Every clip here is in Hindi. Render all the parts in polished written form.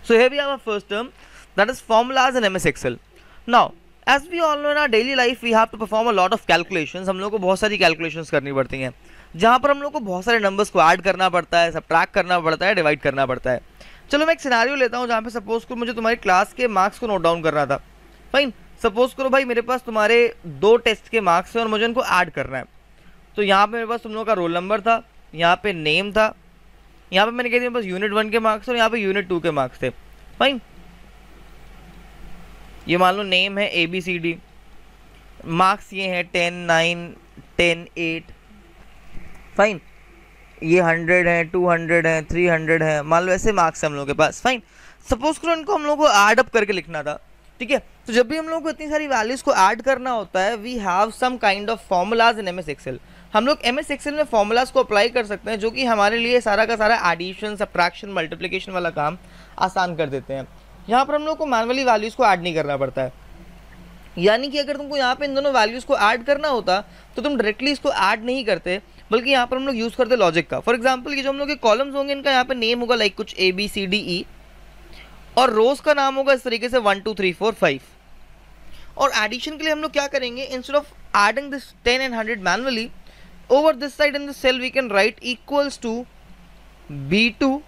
So here we have our first term, that is formulas in MS Excel. Now as we all know in our daily life we have to perform a lot of calculations. हम लोग को बहुत सारी calculations करनी पड़ती हैं, जहाँ पर हम लोग को बहुत सारे numbers को ऐड करना पड़ता है, सब्ट्रैक्ट करना पड़ता है, डिवाइड करना पड़ता है. चलो मैं एक सिनेरियो लेता हूँ जहाँ पे सपोज करो मुझे तुम्हारी क्लास के मार्क्स को नोट डाउन करना था. फाइन, सपोज करो भाई मेरे पास तुम्हारे 2 टेस्ट के मार्क्स हैं और मुझे उनको ऐड करना है. तो यहाँ पे मेरे पास तुम लोगों का रोल नंबर था, यहाँ पे नेम था, यहाँ पे मैंने कह दिया मेरे पास यूनिट 1 के मार्क्स और यहाँ पे यूनिट 2 के मार्क्स थे. फाइन, ये मान लो नेम है ABCD, मार्क्स ये हैं 10, 9, 10, 8. फाइन, ये 100 है, 200 है, 300 है, मान लो ऐसे मार्क्स हैं हम लोगों के पास. फाइन, सपोज करो इनको हम लोगों को ऐड अप करके लिखना था. ठीक है, तो जब भी हम लोगों को इतनी सारी वैल्यूज को ऐड करना होता है we have some kind of formulas in MS Excel. हम लोग MS एक्सेल में फॉर्मूलाज को अप्लाई कर सकते हैं जो कि हमारे लिए सारा का सारा एडिशन, सब्ट्रैक्शन, मल्टीप्लिकेशन वाला काम आसान कर देते हैं. यहाँ पर हम लोग को मैनुअली वैल्यूज को ऐड नहीं करना पड़ता है. यानी कि अगर तुमको यहाँ पे इन दोनों वैल्यूज को ऐड करना होता तो तुम डायरेक्टली इसको ऐड नहीं करते, बल्कि यहाँ पर हम लोग यूज करते लॉजिक का. फॉर एग्जाम्पल ये जो हम लोग के कॉलम्स होंगे इनका यहाँ पे नेम होगा लाइक कुछ ABCDE और रोज का नाम होगा इस तरीके से 1 2 3 4 5. और एडिशन के लिए हम लोग क्या करेंगे, instead of adding this 10 and 100 manually, over this side in this cell we can write equals to B2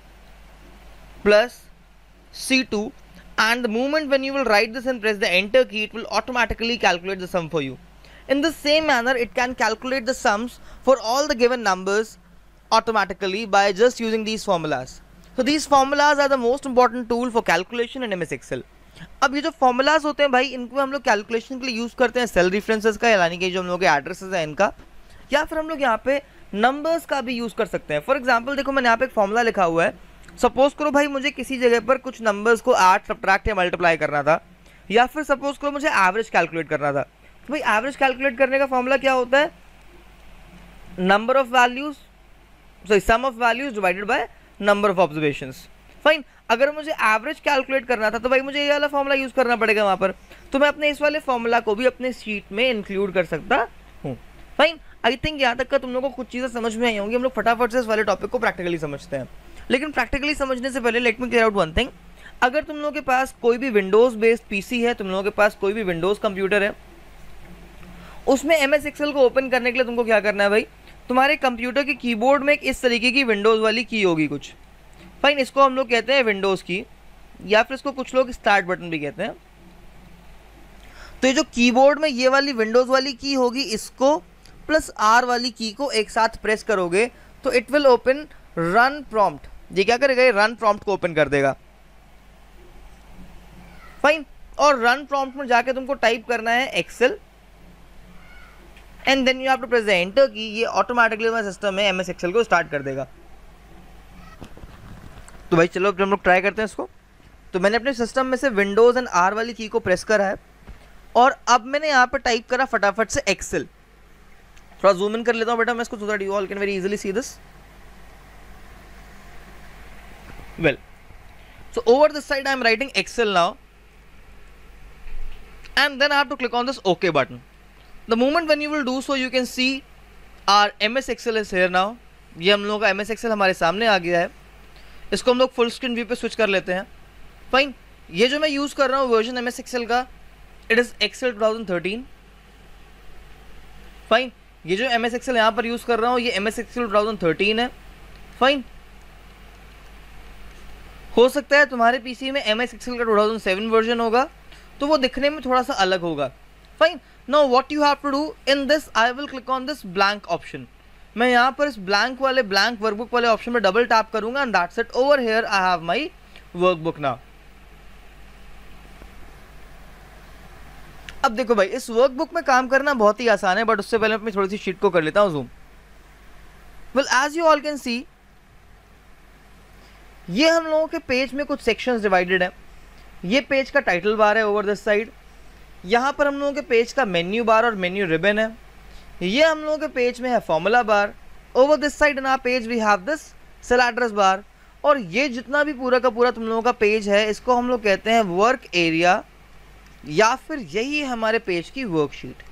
plus C2, and the moment when you will write this and press the enter key it will automatically calculate the sum for you. In the same manner it can calculate the sums for all the given numbers automatically by just using these formulas. So these formulas are the most important tool for calculation in MS Excel. अब ये जो formulas होते हैं भाई इनको हम लोग calculation के लिए यूज करते हैं सेल रेफरेंसेस का, यानी कि जो हम लोग के एड्रेसेस है इनका, या फिर हम लोग यहाँ पे नंबर्स का भी यूज कर सकते हैं. फॉर एग्जाम्पल देखो मैंने यहाँ पे एक फॉर्मूला लिखा हुआ है. सपोज करो भाई मुझे किसी जगह पर कुछ नंबर्स को ऐड, सब्ट्रैक्ट या मल्टीप्लाई करना था, या फिर सपोज करो मुझे एवरेज कैलकुलेट करना था. तो भाई एवरेज कैलकुलेट करने का फॉर्मूला क्या होता है, number of values, sorry sum of values divided by number of observations. Fine, अगर मुझे एवरेज कैलकुलेट करना था तो भाई मुझे ये वाला फॉर्मूला यूज करना पड़ेगा वहां पर. तो मैं अपने इस वाले फॉर्मूला को भी अपने शीट में इंक्लूड कर सकता हूँ. फाइन, आई थिंक यहाँ तक का तुम लोगों को कुछ चीज़ें समझ में आई होंगी. हम लोग फटाफट से इस वाले टॉपिक को प्रैक्टिकली समझते हैं. लेकिन प्रैक्टिकली समझने से पहले let me clear out one thing. अगर तुम लोगों के पास कोई भी विंडोज बेस्ड पीसी है, तुम लोगों के पास कोई भी विंडोज कंप्यूटर है, उसमें MS एक्सेल को ओपन करने के लिए तुमको क्या करना है भाई, तुम्हारे कंप्यूटर के कीबोर्ड में एक इस तरीके की विंडोज वाली की होगी कुछ. फाइन, इसको हम लोग कहते हैं विंडोज की, या फिर इसको कुछ लोग स्टार्ट बटन भी कहते हैं. तो ये जो कीबोर्ड में ये वाली विंडोज वाली की होगी, इसको प्लस R वाली की को एक साथ प्रेस करोगे तो it will open run prompt. ये क्या करेगा, ये रन प्रॉम्प्ट को ओपन कर देगा. फाइन, और रन प्रॉम्प्ट में जाके तुमको टाइप करना है Excel and then you have to press the enter key. ये ऑटोमेटिकली हमारे सिस्टम में MS एक्सेल को स्टार्ट कर देगा. तो भाई चलो अब हम लोग ट्राई करते हैं इसको. तो मैंने अपने सिस्टम में से विंडोज एंड R वाली की को प्रेस करा है और अब मैंने यहाँ पे टाइप करा फटाफट से एक्सेल. थोड़ा जूम इन कर लेता हूँ बेटा मैं इसको, so that you all can very easily see this. Well, so over this side I am writing Excel now, and then I have to click on this OK button. The moment when you will do so, you can see our MS Excel is here now. ये हम लोगों का MS Excel हमारे सामने आ गया है. इसको हम लोग फुल स्क्रीन व्यू पे स्विच कर लेते हैं. फाइन, ये जो मैं यूज कर रहा हूँ वर्जन MS Excel का, इट इज Excel 2013. फाइन, ये जो MS Excel यहाँ पर यूज कर रहा हूँ ये MS Excel 2013 है. फाइन, हो सकता है तुम्हारे पीसी में MS Excel का 2007 वर्जन होगा तो वो दिखने में थोड़ा सा अलग होगा. Fine, now what you have to do in this, I will click on this blank option. मैं यहाँ पर इस ब्लैंक वर्कबुक वाले ऑप्शन में डबल टैप करूंगा and that's it. Over here I have my workbook now. अब देखो भाई इस वर्कबुक में काम करना बहुत ही आसान है, बट उससे पहले मैं थोड़ी सी शीट को कर लेता हूँ zoom. Well as you all can see, ये हम लोगों के पेज में कुछ सेक्शंस डिवाइडेड है. ये पेज का टाइटल बार है ओवर दिस साइड. यहाँ पर हम लोगों के पेज का मेन्यू बार और मेन्यू रिबन है. ये हम लोगों के पेज में है formula bar. Over this side in our page we have this cell address bar. और ये जितना भी पूरा का पूरा तुम लोगों का पेज है इसको हम लोग कहते हैं वर्क एरिया, या फिर यही है हमारे पेज की वर्कशीट.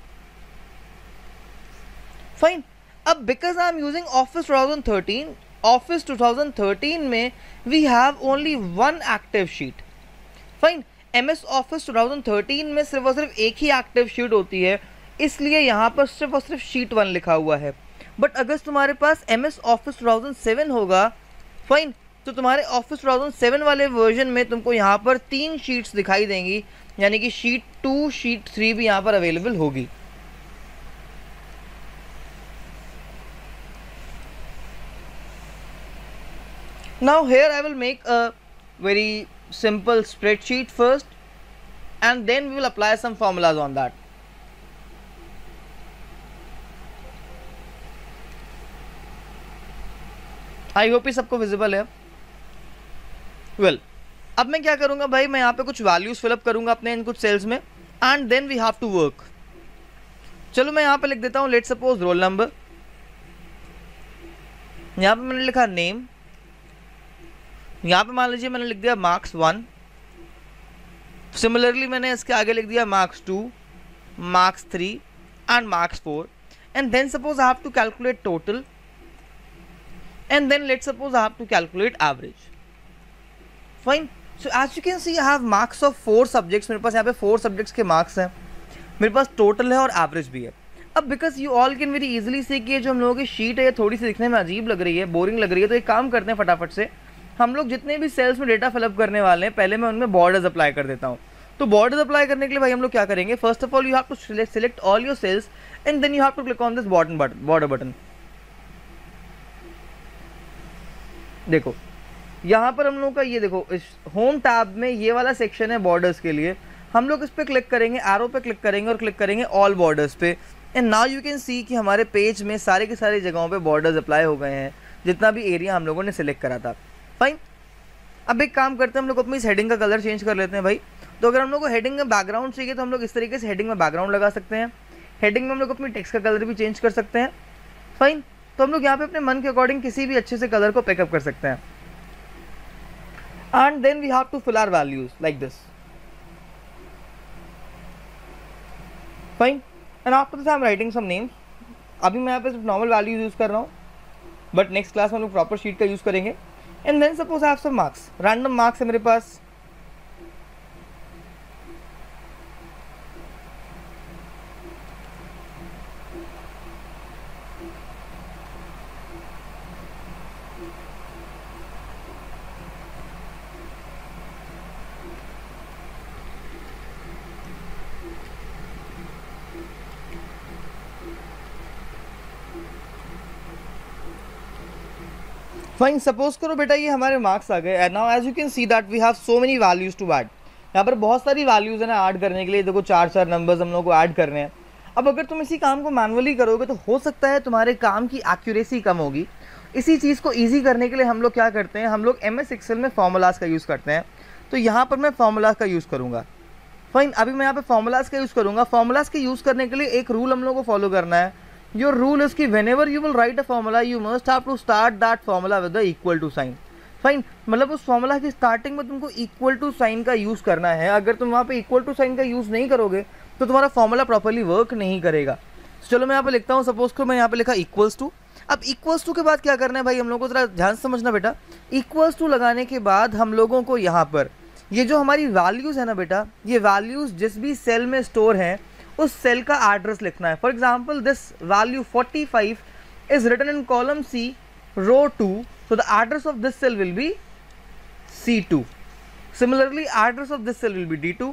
फाइन, अब because I am using Office 2013 Office 2013 में we have only one active sheet. Fine, MS Office 2013 में सिर्फ और सिर्फ एक ही एक्टिव शीट होती है, इसलिए यहाँ पर सिर्फ और सिर्फ शीट 1 लिखा हुआ है। बट अगर तुम्हारे पास MS ऑफिस 2007 होगा, फाइन, तो तुम्हारे ऑफिस 2007 वाले वर्जन में तुमको यहाँ पर 3 शीट्स दिखाई देंगी, यानी कि शीट 2, शीट 3 भी यहाँ पर अवेलेबल होगी। Now here I will make a very simple spreadsheet first, and then we will apply some formulas on that. I hope ये सबको विजिबल है। वेल, अब मैं क्या करूँगा भाई, मैं यहाँ पे कुछ वैल्यूज़ फिलअप करूँगा अपने इन कुछ सेल्स में, and then we have to work. चलो मैं यहाँ पे लिख देता हूँ, लेट सपोज रोल नंबर, यहाँ पे मैंने लिखा नेम, यहाँ पे मान लीजिए मैंने लिख दिया मार्क्स 1, सिमिलरली मैंने इसके आगे लिख दिया marks 2, marks 3 and marks 4, and then suppose I have to calculate total, and then let suppose I have to calculate average. Fine, so as you can see I have marks of 4 subjects, मेरे पास यहाँ पे 4 सब्जेक्ट्स के मार्क्स हैं, मेरे पास टोटल है और एवरेज भी है। अब because you all can very easily से कि जो हम लोगों की शीट है ये थोड़ी सी दिखने में अजीब लग रही है, बोरिंग लग रही है, तो एक काम करते हैं फटाफट से, हम लोग जितने भी सेल्स में डेटा फिलअप करने वाले हैं पहले मैं उनमें बॉर्डर्स अप्लाई कर देता हूँ। तो बॉर्डर्स अप्लाई करने के लिए भाई हम लोग क्या करेंगे, first of all you have to select all your cells and then you have to click on this border button. देखो यहाँ पर हम लोग का ये देखो, इस होम टैब में ये वाला सेक्शन है बॉर्डर्स के लिए, हम लोग इस पर क्लिक करेंगे, एरो पे क्लिक करेंगे और क्लिक करेंगे ऑल बॉर्डर्स पे, and now you can see कि हमारे पेज में सारे के सारे जगहों पे बॉर्डर्स अप्लाई हो गए हैं, जितना भी एरिया हम लोगों ने सिलेक्ट करा था। फाइन, अब एक काम करते हैं, हम लोग अपनी हेडिंग का कलर चेंज कर लेते हैं भाई। तो अगर हम लोग को हेडिंग में बैकग्राउंड चाहिए तो हम लोग इस तरीके से हेडिंग में बैकग्राउंड लगा सकते हैं, हेडिंग में हम लोग अपनी टेक्स्ट का कलर भी चेंज कर सकते हैं। फाइन, तो हम लोग यहाँ पे अपने मन के अकॉर्डिंग किसी भी अच्छे से कलर को पिकअप कर सकते हैं, and then we have to fill our values like this. Fine, and after this I am writing some names. अभी मैं यहाँ पे सिर्फ नॉर्मल वैल्यूज यूज़ कर रहा हूँ, बट नेक्स्ट क्लास में हम लोग प्रॉपर शीट का यूज़ करेंगे। And then suppose I have some marks, random marks है मेरे पास, फाइन, सपोज करो बेटा ये हमारे मार्क्स आ गए, and now as you can see that we have so many values to add. यहाँ पर बहुत सारी वैल्यूज है ना ऐड करने के लिए, देखो 4 नंबर्स हम लोग को ऐड करने हैं। अब अगर तुम इसी काम को मैनुअली करोगे तो हो सकता है तुम्हारे काम की एक्यूरेसी कम होगी। इसी चीज़ को ईजी करने के लिए हम लोग क्या करते हैं, हम लोग MS एक्सेल में फॉर्मूलाज का यूज़ करते हैं। तो यहाँ पर मैं फॉर्मूलाज का यूज़ करूँगा। फाइन, अभी मैं यहाँ पे फॉर्मूलाज का यूज़ करूँगा। फॉर्मूलाज के यूज़ करने के लिए एक रूल हम लोग को फॉलो करना है। Your rule is कि whenever you will write a formula, you must have to start that formula with the equal to sign. Fine, मतलब उस फॉर्मूला की स्टार्टिंग में तुमको इक्वल टू साइन का यूज़ करना है। अगर तुम वहाँ पे इक्वल टू साइन का यूज़ नहीं करोगे तो तुम्हारा फॉर्मूला प्रॉपर्ली वर्क नहीं करेगा। चलो मैं यहाँ पे लिखता हूँ, सपोज को मैं यहाँ पे लिखा इक्वल्स टू। अब इक्वल्स टू के बाद क्या करना है भाई, हम लोगों को ज़रा ध्यान से समझना बेटा। इक्वल्स टू लगाने के बाद हम लोगों को यहाँ पर ये जो हमारी वैल्यूज़ है ना बेटा, ये वैल्यूज़ जिस भी सेल में स्टोर हैं उस सेल का एड्रेस लिखना है। For example this value 45 is written in column C, row 2, so the address of this cell will be C2. Similarly, address of this cell will be D2,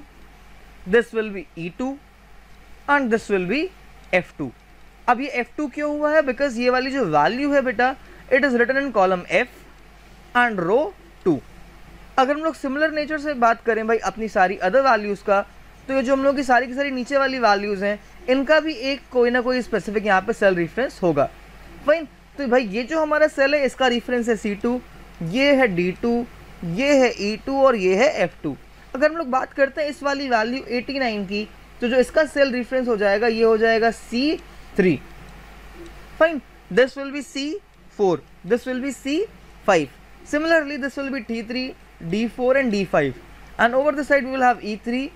this will be E2 and this will be F2. अब ये F2 क्यों हुआ है, बिकॉज ये वाली जो वैल्यू है बेटा it is written in column F and row 2। अगर हम लोग सिमिलर नेचर से बात करें भाई अपनी सारी अदर वैल्यूज़ का, तो ये जो हम लोग की सारी नीचे वाली वैल्यूज़ हैं इनका भी एक कोई ना कोई स्पेसिफिक यहाँ पे सेल रेफरेंस होगा। फाइन, तो भाई ये जो हमारा सेल है इसका रेफरेंस है C2, ये है D2, ये है E2 और ये है F2। अगर हम लोग बात करते हैं इस वाली वैल्यू 89 की, तो जो इसका सेल रेफरेंस हो जाएगा ये हो जाएगा C3। Fine, this will be C4, this will be C5, similarly this will be T3, D4 and D5, and over this side we will have E3,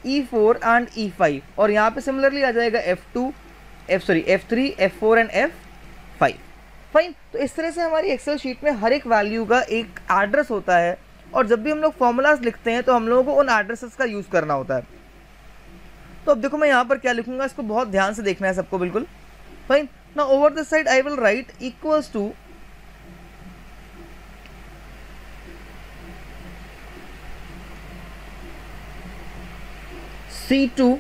E4 and E5, और यहाँ पे सिमिलरली आ जाएगा F3, F4 and F5। Fine. तो इस तरह से हमारी एक्सेल शीट में हर एक वैल्यू का एक एड्रेस होता है, और जब भी हम लोग फॉर्मूलाज लिखते हैं तो हम लोगों को उन एड्रेसेस का यूज़ करना होता है। तो अब देखो मैं यहाँ पर क्या लिखूंगा, इसको बहुत ध्यान से देखना है सबको, बिल्कुल fine. Now over this side I will write equals to C2।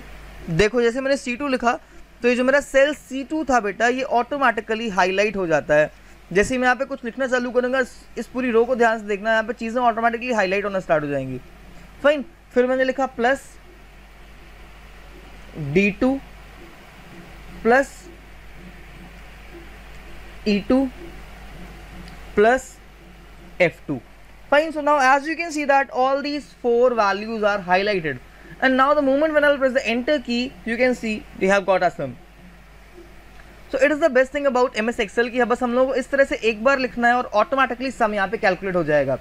देखो जैसे मैंने C2 लिखा तो ये जो मेरा सेल C2 था बेटा, ये ऑटोमेटिकली हाईलाइट हो जाता है। जैसे मैं यहाँ पे कुछ लिखना चालू करूँगा, इस पूरी रो को ध्यान से देखना, यहाँ पे चीज़ें ऑटोमेटिकली हाईलाइट होना स्टार्ट हो जाएंगी। फाइन, फिर मैंने लिखा plus D2 plus E2 plus F2. Fine. So now as you can see that all these four values are highlighted, and now the moment when I'll press the enter key, you can see we have got a sum. So it is the best thing about MS Excel कि बस हम लोग को इस तरह से एक बार लिखना है और ऑटोमेटिकली सम यहाँ पे कैलकुलेट हो जाएगा।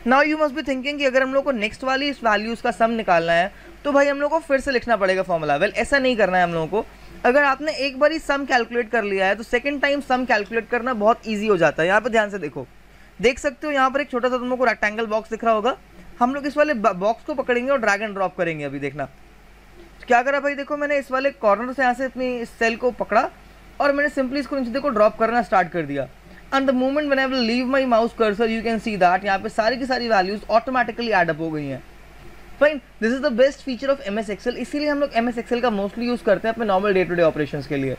Now you must be thinking कि अगर हम लोग को नेक्स्ट वाली इस वैल्यूज़ का सम निकालना है तो भाई हम लोग को फिर से लिखना पड़ेगा फॉर्मूला। वेल ऐसा नहीं करना है हम लोगों को। अगर आपने एक बार ही सम कैलकुलेट कर लिया है तो सेकंड टाइम सम कैलकुलेट करना बहुत ईजी हो जाता है। यहाँ पे ध्यान से देखो, देख सकते हो यहाँ पर एक छोटा सा तुम लोग को रेक्टेंगल बॉक्स दिख रहा होगा। हम लोग इस वाले बॉक्स को पकड़ेंगे और ड्रैग एंड ड्रॉप करेंगे। अभी देखना क्या करा भाई, देखो मैंने इस वाले कॉर्नर से यहाँ से अपनी इस सेल को पकड़ा और मैंने सिंपली इसको नीचे देखो ड्रॉप करना स्टार्ट कर दिया। And the moment when I will leave my mouse cursor you can see that यहाँ पे सारी की सारी वैल्यूज ऑटोमेटिकली ऐड अप हो गई हैं। Fine, this is the best feature of MS Excel। इसीलिए हम लोग MS Excel का मोस्टली यूज करते हैं अपने normal day to day operations के लिए।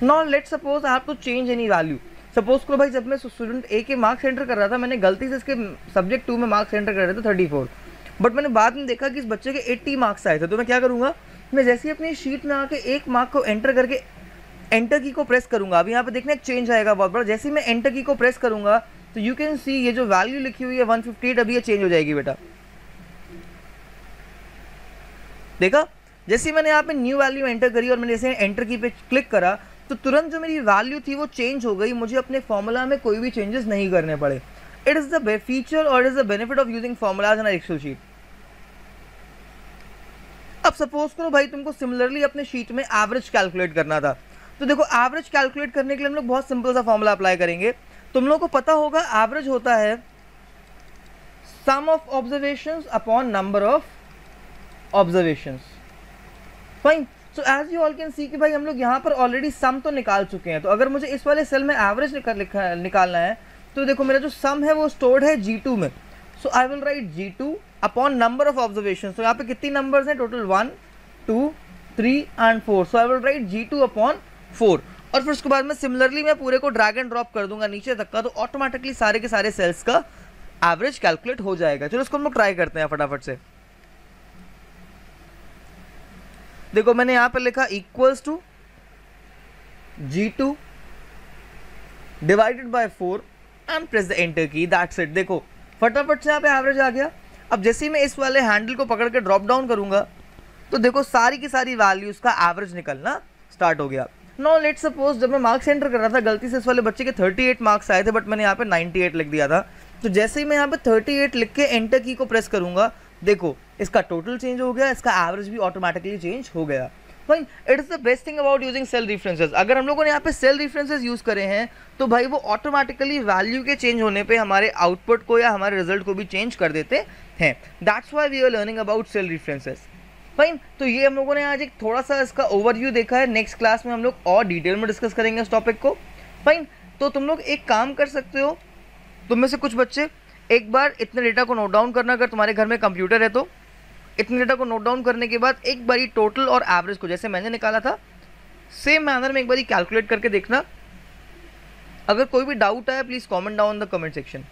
Now let's suppose I have to change any value. सपोज करो भाई जब मैं स्टूडेंट A के मार्क्स एंटर कर रहा था, मैंने गलती से इसके सब्जेक्ट 2 में मार्क्स एंटर कर रहे थे 34, बट मैंने बाद में देखा कि इस बच्चे के 80 मार्क्स आए थे। तो मैं क्या करूँगा, मैं जैसे ही अपनी शीट में आके एक मार्क को एंटर करके एंटर की को प्रेस करूंगा, अभी यहाँ पे देखना एक चेंज आएगा बहुत बड़ा। जैसे ही मैं एंटर की को प्रेस करूंगा तो यू कैन सी ये जो वैल्यू लिखी हुई है 158 अभी ये चेंज हो जाएगी बेटा। देखा, जैसे ही मैंने यहाँ पे न्यू वैल्यू एंटर करी और मैंने जैसे एंटर की पे क्लिक करा तो तुरंत जो मेरी वैल्यू थी वो चेंज हो गई। मुझे अपने फॉर्मूला में कोई भी चेंजेस नहीं करने पड़े। इट इज द फीचर और it is the benefit of using formulas in Excel sheet. अब सपोज करो भाई तुमको सिमिलरली अपने शीट में एवरेज कैलकुलेट करना था। तो देखो एवरेज कैलकुलेट करने के लिए हम लोग बहुत सिंपल सा फॉर्मूला अप्लाई करेंगे। तुम लोग को पता होगा एवरेज होता है sum of observations upon number of observations. Fine, so as you all can see कि भाई हम लोग यहाँ पर ऑलरेडी सम तो निकाल चुके हैं। तो अगर मुझे इस वाले सेल में एवरेज निकालना है तो देखो मेरा जो सम है वो स्टोर्ड है G2 में। So I will write G2 upon number of observation. तो यहाँ पे कितनी नंबर्स हैं total, 1 2 3 and 4। So I will write G2 upon 4। और फिर उसके बाद में सिमिलरली मैं पूरे को ड्रैग एंड ड्रॉप कर दूंगा नीचे तक का, तो ऑटोमेटिकली सारे के सारे सेल्स का एवरेज कैलकुलेट हो जाएगा। चलो इसको हम लोग ट्राई करते हैं फटाफट से। देखो मैंने यहाँ पर लिखा equals to G2 divided by 4 and press the enter key, that's it. देखो फटाफट से यहाँ पे एवरेज आ गया। अब जैसे ही मैं इस वाले हैंडल को पकड़ के ड्रॉप डाउन करूंगा तो देखो सारी की सारी वैल्यूज का एवरेज निकलना स्टार्ट हो गया। नाउ लेट्स सपोज जब मैं मार्क्स एंटर कर रहा था गलती से इस वाले बच्चे के 38 मार्क्स आए थे, बट मैंने यहाँ पे 98 लिख दिया था। तो जैसे ही मैं यहाँ पे 38 लिख के एंटर की को प्रेस करूंगा, देखो इसका टोटल चेंज हो गया, इसका एवरेज भी ऑटोमेटिकली चेंज हो गया। Fine, it is the best thing about using cell references. अगर हम लोगों ने यहाँ पे सेल रेफरेंसेस यूज करे हैं तो भाई वो ऑटोमेटिकली वैल्यू के चेंज होने पे हमारे आउटपुट को या हमारे रिजल्ट को भी चेंज कर देते हैं। That's why we are learning about cell references. Fine, तो ये हम लोगों ने आज एक थोड़ा सा इसका ओवरव्यू देखा है। नेक्स्ट क्लास में हम लोग और डिटेल में डिस्कस करेंगे इस टॉपिक को। फाइन, तो तुम लोग एक काम कर सकते हो, तुम में से कुछ बच्चे एक बार इतने डेटा को नोट डाउन करना, अगर तुम्हारे घर में कंप्यूटर है तो इतने डेटा को नोट डाउन करने के बाद एक बारी टोटल और एवरेज को जैसे मैंने निकाला था सेम मैनर में एक बारी कैलकुलेट करके देखना। अगर कोई भी डाउट आए please comment down in the comment section.